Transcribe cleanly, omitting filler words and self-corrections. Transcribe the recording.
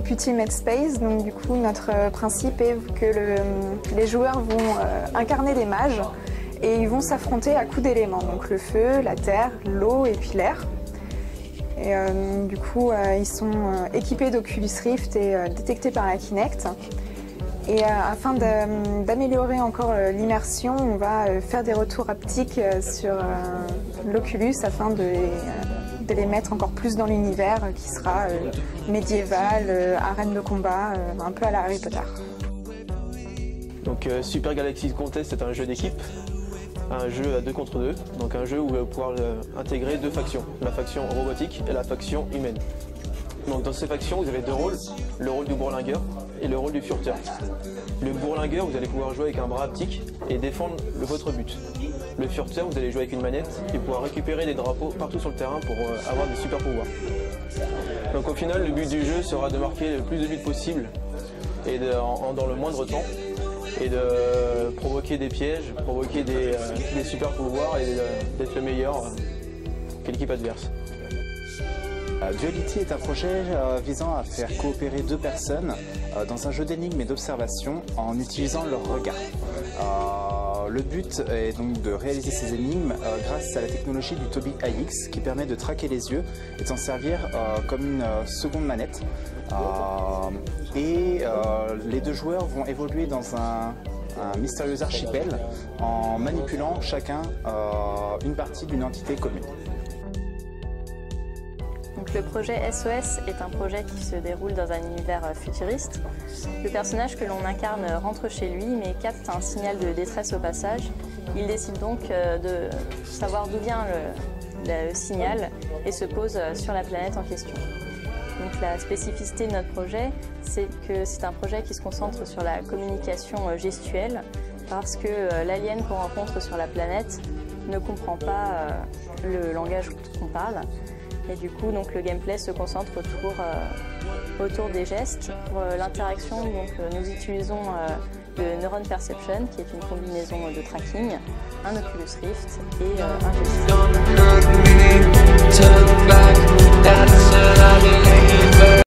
Deputy Madspace. Donc du coup, notre principe est que les joueurs vont incarner des mages et ils vont s'affronter à coups d'éléments, donc le feu, la terre, l'eau et puis l'air. Et du coup, ils sont équipés d'Oculus Rift et détectés par la Kinect. Et afin d'améliorer encore l'immersion, on va faire des retours haptiques sur l'Oculus afin de les mettre encore plus dans l'univers qui sera médiéval, arène de combat, un peu à la Harry Potter. Donc Super Galaxy Contest est un jeu d'équipe, un jeu à 2 contre 2, donc un jeu où vous allez pouvoir intégrer 2 factions, la faction robotique et la faction humaine. Donc dans ces factions, vous avez 2 rôles, le rôle du bourlingueur et le rôle du furteur. Le bourlingueur, vous allez pouvoir jouer avec un bras haptique et défendre votre but. Le furteur, vous allez jouer avec une manette et pouvoir récupérer des drapeaux partout sur le terrain pour avoir des super pouvoirs. Donc au final, le but du jeu sera de marquer le plus de buts possible et dans le moindre temps, et de provoquer des pièges, provoquer des super pouvoirs et d'être le meilleur que l'équipe adverse. Duality est un projet visant à faire coopérer 2 personnes dans un jeu d'énigmes et d'observation en utilisant leur regard. Le but est donc de réaliser ces énigmes grâce à la technologie du Tobii AX qui permet de traquer les yeux et de s'en servir comme une seconde manette. Les 2 joueurs vont évoluer dans un mystérieux archipel en manipulant chacun une partie d'une entité commune. Donc le projet SOS est un projet qui se déroule dans un univers futuriste. Le personnage que l'on incarne rentre chez lui mais capte un signal de détresse au passage. Il décide donc de savoir d'où vient le signal et se pose sur la planète en question. Donc la spécificité de notre projet, c'est que c'est un projet qui se concentre sur la communication gestuelle parce que l'alien qu'on rencontre sur la planète ne comprend pas le langage qu'on parle. Et du coup, donc, le gameplay se concentre autour des gestes. Pour l'interaction, nous utilisons le Neuron Perception, qui est une combinaison de tracking, un Oculus Rift et un GST.